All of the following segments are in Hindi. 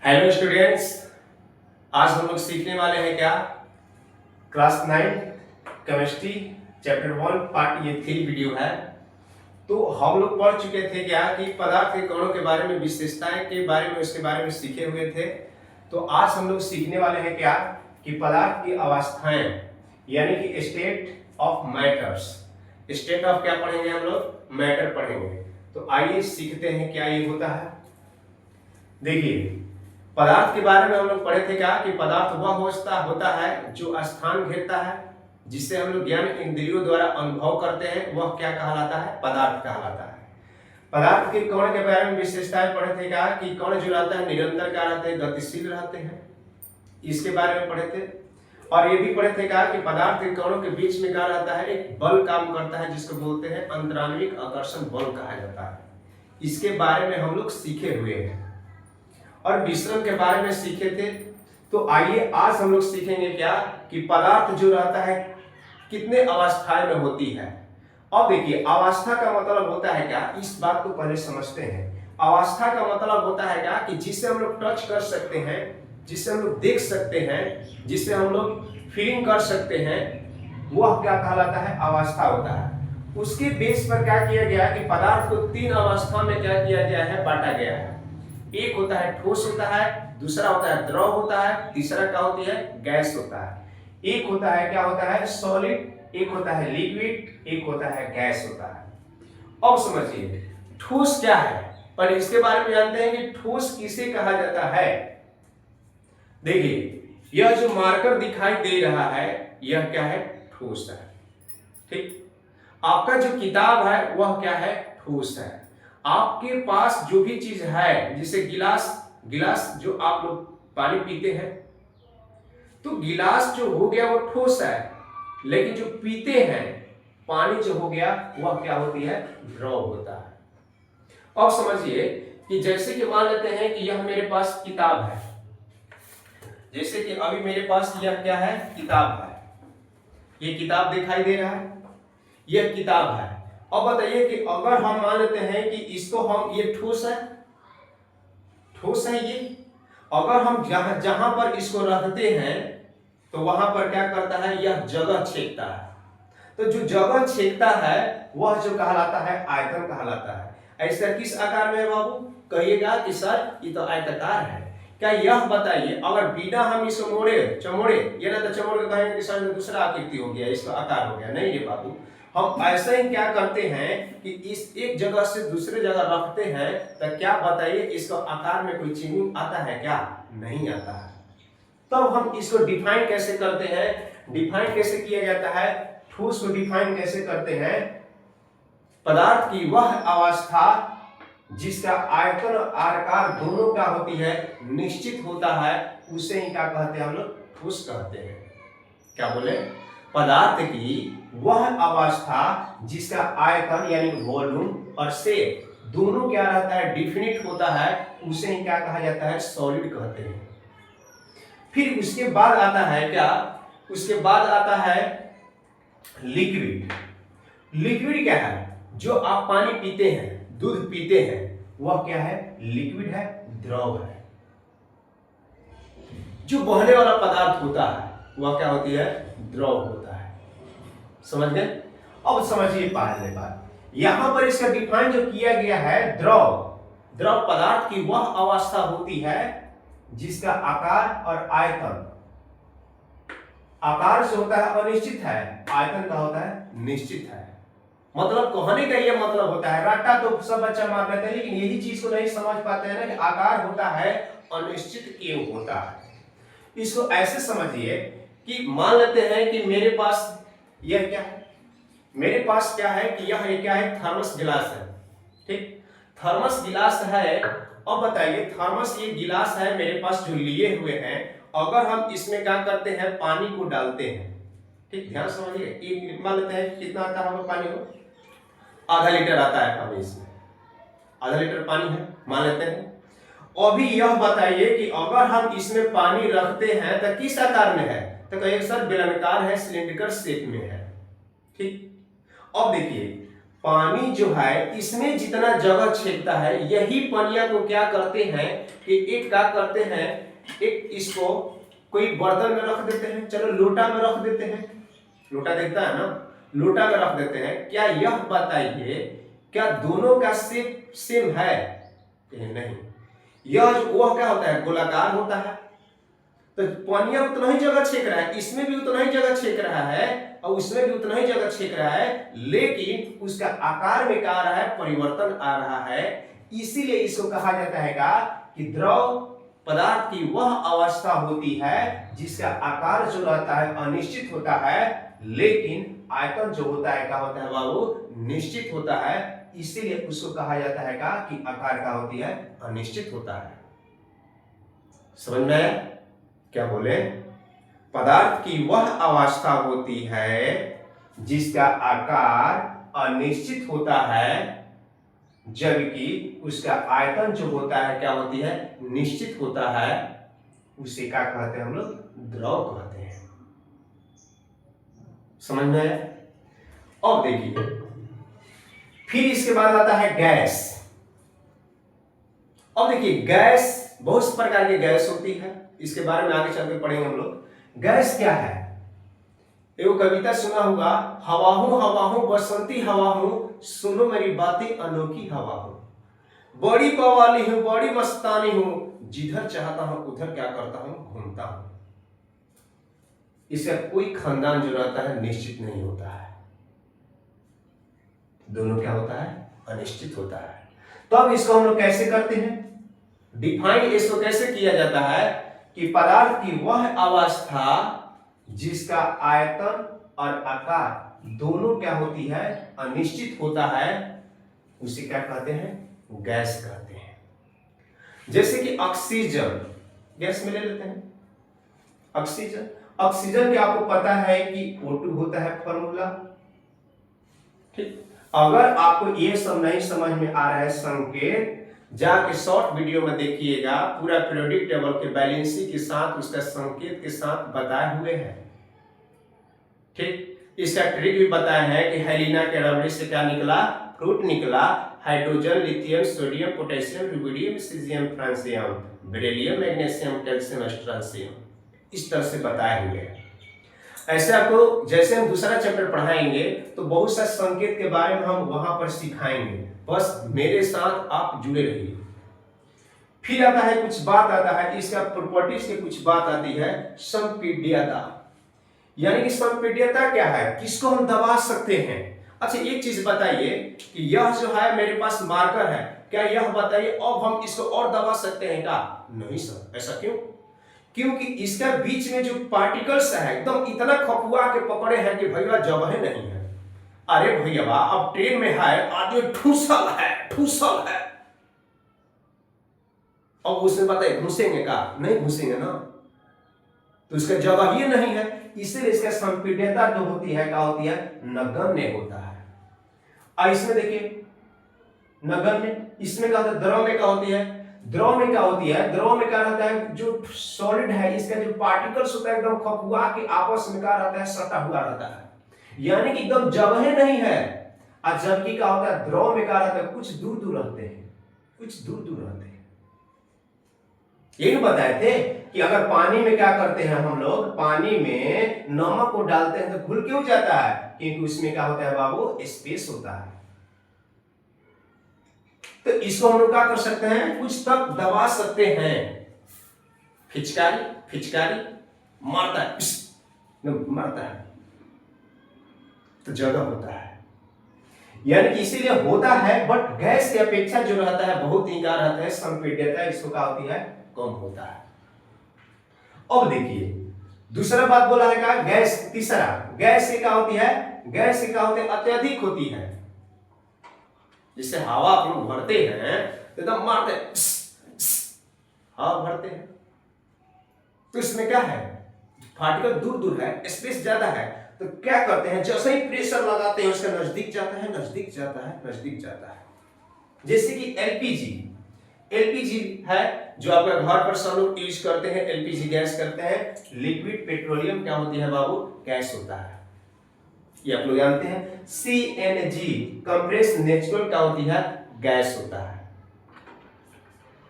हेलो स्टूडेंट्स, आज हम लोग सीखने वाले हैं क्या? क्लास 9 केमिस्ट्री चैप्टर 1 पार्ट ये 3 वीडियो है। तो हम लोग पढ़ चुके थे क्या कि पदार्थ के कणों के बारे में, विशेषताएं के बारे में, उसके बारे में सीखे हुए थे। तो आज हम लोग सीखने वाले हैं क्या कि पदार्थ की अवस्थाएं, यानी कि state of matters. State of क्या पढ़ेंगे हम लोग? मैटर पढ़ेंगे। तो आइए सीखते हैं क्या ये होता है। देखिए, पदार्थ के बारे में हम लोग पढ़े थे क्या कि पदार्थ वह होता है जो स्थान घेरता है, जिससे हम लोग ज्ञान इंद्रियों द्वारा अनुभव करते हैं, वह क्या कहलाता है? पदार्थ कहलाता है। पदार्थ के कण के बारे में विशेषताएं पढ़े थे क्या कि कण जो रहता है निरंतर क्या रहते हैं? गतिशील रहते हैं, इसके बारे में पढ़े थे। और ये भी पढ़े थे क्या कि पदार्थ के कणों के बीच में क्या रहता है? एक बल काम करता है, जिसको बोलते हैं अंतराण्विक आकर्षण बल कहा जाता है। इसके बारे में हम लोग सीखे हुए हैं और विश्रण के बारे में सीखे थे। तो आइए आज हम लोग सीखेंगे क्या कि पदार्थ जो रहता है कितने अवस्थाएं में होती है। अब देखिए, अवस्था का मतलब होता है क्या, इस बात को पहले समझते हैं। अवस्था का मतलब होता है क्या कि जिसे हम लोग टच कर सकते हैं, जिसे हम लोग देख सकते हैं, जिसे हम लोग फीलिंग कर सकते हैं, वह क्या कहलाता है? अवस्था होता है। उसके बेस पर क्या किया गया कि पदार्थ को 3 अवस्था में क्या किया गया है? बांटा गया है। एक होता है ठोस होता है, दूसरा होता है द्रव होता है, तीसरा क्या होती है? गैस होता है। एक होता है क्या होता है? सॉलिड, एक होता है लिक्विड, एक होता है गैस होता है। अब समझिए ठोस क्या है, पर इसके बारे में जानते हैं कि ठोस किसे कहा जाता है। देखिए, यह जो मार्कर दिखाई दे रहा है, यह क्या है? ठोस है। ठीक, आपका जो किताब है वह क्या है? ठोस है। आपके पास जो भी चीज है, जैसे गिलास जो आप लोग पानी पीते हैं, तो गिलास जो हो गया वो ठोस है, लेकिन जो पीते हैं पानी जो हो गया वह क्या होती है? द्रव होता है। अब समझिए कि जैसे कि मान लेते हैं कि यह मेरे पास किताब है, जैसे कि अभी मेरे पास यह क्या है? किताब है। ये किताब दिखाई दे रहा है, यह किताब है। अब बताइए कि अगर हम मान लेते हैं कि इसको हम, ये ठोस है, ठोस है ये, अगर हम जहां पर इसको रखते हैं तो वहां पर क्या करता है? यह जगह छेदता है। तो जो जगह छेदता है वह जो कहलाता है? आयतन कहलाता है। ऐसा किस आकार में है बाबू? कहिएगा कि सर ये तो आयताकार है। क्या यह बताइए, अगर बिना हम इसको मोड़े चमोड़े, ये ना तो चमोड़ के कहेंगे कि सर दूसरा आकृति हो गया, इसका आकार हो गया, नहीं रे बाबू। हम ऐसे ही क्या करते हैं कि इस एक जगह से दूसरे जगह रखते हैं, तो क्या बताइए इसका आकार में कोई चेंजिंग आता है क्या? नहीं आता है। तब हम इसको डिफाइन कैसे करते हैं? डिफाइन कैसे किया जाता है? ठोस को डिफाइन कैसे करते हैं? पदार्थ की वह अवस्था जिसका आयतन और आकार दोनों क्या होती है? निश्चित होता है, उसे ही क्या कहते हैं? हम लोग ठोस कहते हैं। क्या बोले? पदार्थ की वह अवस्था जिसका आयतन यानी वॉल्यूम और शेप दोनों क्या रहता है? डिफिनिट होता है, उसे ही क्या कहा जाता है? सॉलिड कहते हैं। फिर उसके बाद आता है क्या? उसके बाद आता है लिक्विड। लिक्विड क्या है? जो आप पानी पीते हैं, दूध पीते हैं, वह क्या है? लिक्विड है, द्रव है। जो बहने वाला पदार्थ होता है वह क्या होती है? द्रव होता है। समझ गए? अब समझिए पहले बात, यहां पर इसका डिफाइन जो किया गया है, द्रव पदार्थ की वह अवस्था होती है जिसका आकार और आयतन, आकार से होता है अनिश्चित है, आयतन का होता है निश्चित है। मतलब कहने का यह मतलब होता है, रट्टा तो सब बच्चा मार लेते हैं, लेकिन यही चीज को नहीं समझ पाते हैं ना कि आकार होता है अनिश्चित क्यों होता है। इसको ऐसे समझिए कि मान लेते हैं कि मेरे पास यह क्या है? मेरे पास क्या है कि यह क्या है? थर्मस गिलास है। ठीक, थर्मस गिलास है। अब बताइए, थर्मस ये गिलास है मेरे पास जो लिए हुए हैं, अगर हम इसमें क्या करते हैं? पानी को डालते हैं। ठीक, ध्यान समझिए, मान लेते हैं कितना आता होगा पानी को? आधा लीटर आता है पानी, इसमें आधा लीटर पानी है मान लेते हैं। अभी यह बताइए कि अगर हम इसमें पानी रखते हैं तो किस आकार में है? तो कहिए सर बेलनाकार है, सिलिंड्रिकल शेप में है। ठीक, अब देखिए पानी जो है इसमें जितना जगह छेदता है, यही पनिया को क्या करते हैं कि एक क्या करते हैं, एक इसको कोई बर्तन में रख देते हैं, चलो लोटा में रख देते हैं, लोटा देखता है ना, लोटा में रख देते हैं। क्या यह बताइए क्या दोनों का शेप सेम है? नहीं, यह वह क्या होता है, गोलाकार होता है। तो पानिया उतना ही जगह छेक रहा है, इसमें भी उतना ही जगह छेक रहा है और उसमें भी उतना ही जगह छेक रहा है, लेकिन उसका आकार में क्या आ रहा है, परिवर्तन आ रहा है। इसीलिए इसको कहा जाता है कि द्रव पदार्थ की वह अवस्था होती है जिसका आकार जो रहता है अनिश्चित होता है, लेकिन आयतन जो होता है क्या होता है बाबू, निश्चित होता है। इसीलिए उसको कहा जाता है कि आकार क्या होती है, अनिश्चित होता है। समझ में आया? क्या बोले, पदार्थ की वह अवस्था होती है जिसका आकार अनिश्चित होता है, जबकि उसका आयतन जो होता है क्या होती है, निश्चित होता है। उसे क्या कहते हैं हम लोग, द्रव कहते हैं। समझ में आया? और देखिए फिर इसके बाद आता है गैस। अब देखिए गैस, बहुत प्रकार की गैस होती है, इसके बारे में आगे चल के पढ़ेंगे हम लोग। गैस क्या है? एगो कविता सुना होगा, हवा हूं बसंती हवा हूं, सुनो मेरी बातें अनोखी हवा हूं, बड़ी बवाली हूं बड़ी मस्तानी हूं, जिधर चाहता हूं उधर क्या करता हूं, घूमता हूं। इसका कोई खानदान जो रहता है निश्चित नहीं होता है, दोनों क्या होता है, अनिश्चित होता है। तो अब इसको हम लोग कैसे करते हैं, डिफाइन इसको कैसे किया जाता है कि पदार्थ की वह अवस्था जिसका आयतन और आकार दोनों क्या होती है, अनिश्चित होता है, उसे क्या कहते हैं, गैस कहते हैं। जैसे कि ऑक्सीजन, गैस में ले लेते हैं ऑक्सीजन। ऑक्सीजन के आपको पता है कि O2 होता है फॉर्मूला, ठीक। अगर आपको ये सब नहीं समझ में आ रहा है संकेत, जाके शॉर्ट वीडियो में देखिएगा, पूरा पीरियोडिक टेबल के बैलेंसी के साथ उसका संकेत के साथ बताए हुए हैं, ठीक। इसका ट्रिक भी बताया है कि हेलिना के रबड़ी से क्या निकला, फ्रूट निकला, hydrogen lithium sodium potassium rubidium caesium francium beryllium magnesium calcium strontium, इस तरह से बताए हुए हैं। ऐसे आपको जैसे हम दूसरा चैप्टर पढ़ाएंगे तो बहुत सा संकेत के बारे में हम वहां पर सिखाएंगे, बस मेरे साथ आप जुड़े रहिए। फिर आता है कुछ बात आता है, इसका प्रॉपर्टीज की कुछ बात आती है, संपीड्यता। यानी कि संपीड्यता क्या है, किसको हम दबा सकते हैं। अच्छा एक चीज बताइए कि यह जो है मेरे पास मार्कर है, क्या यह बताइए अब हम इसको और दबा सकते हैं क्या? नहीं सर। ऐसा क्यों? क्योंकि इसका बीच में जो पार्टिकल्स है एकदम इतना खपुआ के पकड़े हैं कि भैया जगह नहीं है। अरे भैया अब ट्रेन में है, आदमी ठूसल है, अब उसमें बताइए घुसेंगे का? नहीं घुसेंगे ना, तो इसका जगह ही नहीं है, इसलिए इसका संपीड्यता जो होती है क्या होती है, नगण्य होता है। इसमें देखिए नगण्य, इसमें क्या होता है, द्रव में क्या होती है, द्रव में क्या होती है, द्रव में क्या रहता है, जो सॉलिड है इसका जो पार्टिकल्स होता है एकदम खपुआ के आपस में क्या रहता है, सटा हुआ रहता है, यानी कि एकदम जगह नहीं है। और जबकि क्या होता है, द्रव में क्या रहता है, कुछ दूर दूर रहते हैं, कुछ दूर दूर रहते हैं। यही बताए थे कि अगर पानी में क्या करते हैं हम लोग, पानी में नमक को डालते हैं तो घुल क्यों जाता है, क्योंकि उसमें क्या होता है बाबू, स्पेस होता है। तो इसको हम लोग क्या कर सकते हैं, कुछ तक दबा सकते हैं। फिचकारी मारता है तो जगह होता है, यानी कि इसीलिए होता है, बट गैस की अपेक्षा जो रहता है बहुत ही क्या रहता है, संपीड्यता इसको क्या होती है, कम होता है। अब देखिए दूसरा बात बोला है क्या, गैस। तीसरा, गैस की क्या होती है, गैस की क्या होती है, अत्यधिक होती है। जिससे हवा आप लोग भरते हैं एकदम मारते हैं, हवा भरते हैं तो इसमें क्या है, पार्टिकल दूर दूर है, स्पेस ज्यादा है, तो क्या करते हैं, जैसे ही प्रेशर लगाते हैं उसका नजदीक जाता है, नजदीक जाता है, नजदीक जाता है। जैसे कि एलपीजी है जो आपका घर पर सब लोग यूज करते हैं, एलपीजी गैस करते हैं। लिक्विड पेट्रोलियम क्या होती है बाबू, गैस होता है। ये आप लोग जानते हैं। CNG कंप्रेस नेचुरल क्या होती है, गैस होता है।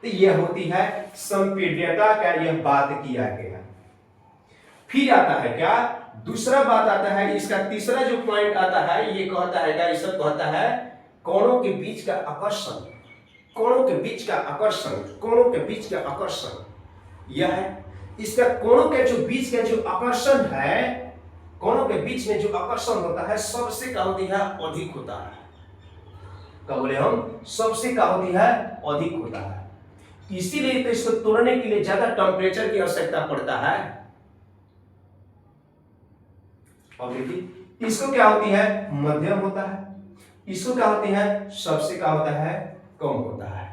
तो यह होती है संपीड्यता का, यह बात किया गया। फिर आता है क्या, दूसरा बात आता है, इसका तीसरा जो पॉइंट आता है, ये कहता है क्या, ये सब कहता है कोणों के बीच का आकर्षण, कोणों के बीच का आकर्षण, कोणों के बीच का आकर्षण। यह है इसका कोणों के जो बीच का जो आकर्षण है, कोणों के बीच में जो आकर्षण होता है सबसे क्या होती है, अधिक होता है। क्या बोले हम, सबसे क्या होती है, अधिक होता है। इसीलिए तो इसको तोड़ने के लिए ज्यादा टेम्परेचर की आवश्यकता पड़ता है। और देखिए इसको क्या होती है, मध्यम होता है। इसको क्या होती है, सबसे क्या होता है, कम होता है।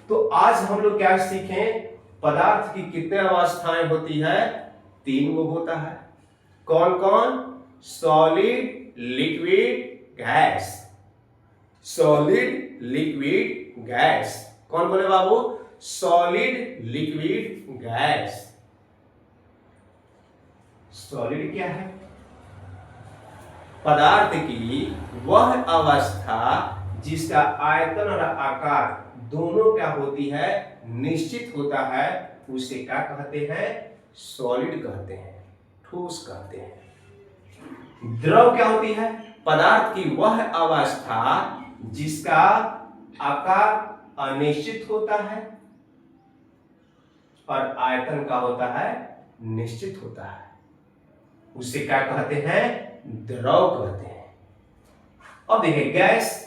तो आज हम लोग क्या सीखें, पदार्थ की कितने अवस्थाएं होती है, 3 वो होता है। कौन कौन, solid, liquid, gas. Solid, liquid, gas. कौन बोले बाबू, सॉलिड, लिक्विड, गैस। सॉलिड क्या है, पदार्थ की वह अवस्था जिसका आयतन और आकार दोनों क्या होती है, निश्चित होता है, उसे क्या कहते हैं, सॉलिड कहते हैं, ठोस कहते हैं। द्रव क्या होती है, पदार्थ की वह अवस्था जिसका आकार अनिश्चित होता है और आयतन का होता है, निश्चित होता है, उसे क्या कहते हैं, द्रव कहते हैं। अब देखिए गैस,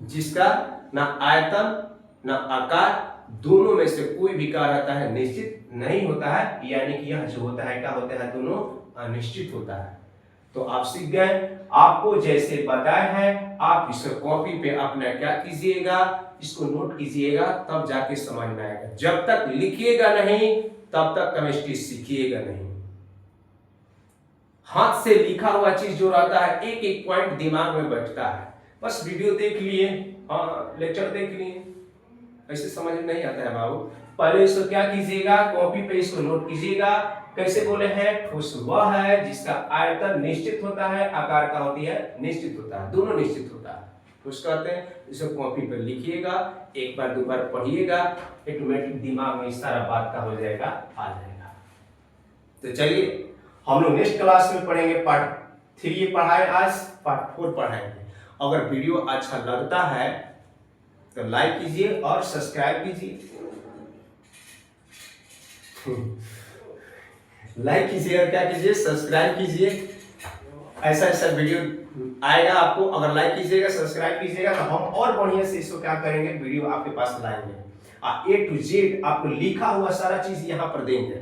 जिसका ना आयतन ना आकार, दोनों में से कोई भी क्या रहता है, निश्चित नहीं होता है, यानी कि यह जो होता है क्या होता है, दोनों अनिश्चित होता है। तो आप सीख गए, आपको जैसे बताया है, आप इसको कॉपी पे अपना क्या कीजिएगा, इसको नोट कीजिएगा, तब जाके समझ में आएगा। जब तक लिखिएगा नहीं तब तक केमिस्ट्री सीखिएगा नहीं। हाथ से लिखा हुआ चीज जो रहता है, एक एक पॉइंट दिमाग में बैठता है। बस वीडियो देख लिए, लेक्चर देख लिए, ऐसे समझ में नहीं आता है बाबू। पहले इसको क्या कीजिएगा, कॉपी पे इसको नोट कीजिएगा। कैसे बोले हैं, ठोस वह है जिसका आयतन निश्चित होता है, आकार का होती है, निश्चित होता है, दोनों निश्चित होता है, ठोस कहते हैं। इसको कॉपी पे लिखिएगा, एक बार 2 बार पढ़िएगा, ऑटोमेटिक दिमाग में इस सारा बात का हो जाएगा, आ जाएगा। तो चलिए हम लोग नेक्स्ट क्लास में पढ़ेंगे, पार्ट 3 पढ़ाए, आज पार्ट 4 पढ़ाएंगे। अगर वीडियो अच्छा लगता है तो लाइक कीजिए और सब्सक्राइब कीजिए। लाइक कीजिए और क्या कीजिए, सब्सक्राइब कीजिए। ऐसा ऐसा वीडियो आएगा आपको, अगर लाइक कीजिएगा, सब्सक्राइब कीजिएगा, तो हम और बढ़िया से इसको क्या करेंगे, वीडियो आपके पास लाएंगे। A to Z आपको लिखा हुआ सारा चीज यहाँ पर देंगे,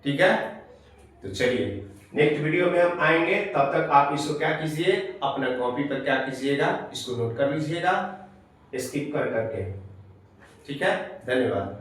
ठीक है। तो चलिए नेक्स्ट वीडियो में हम आएंगे, तब तक आप इसको क्या कीजिए, अपना कॉपी पर क्या कीजिएगा, इसको नोट कर लीजिएगा, स्किप कर करके, ठीक है। धन्यवाद।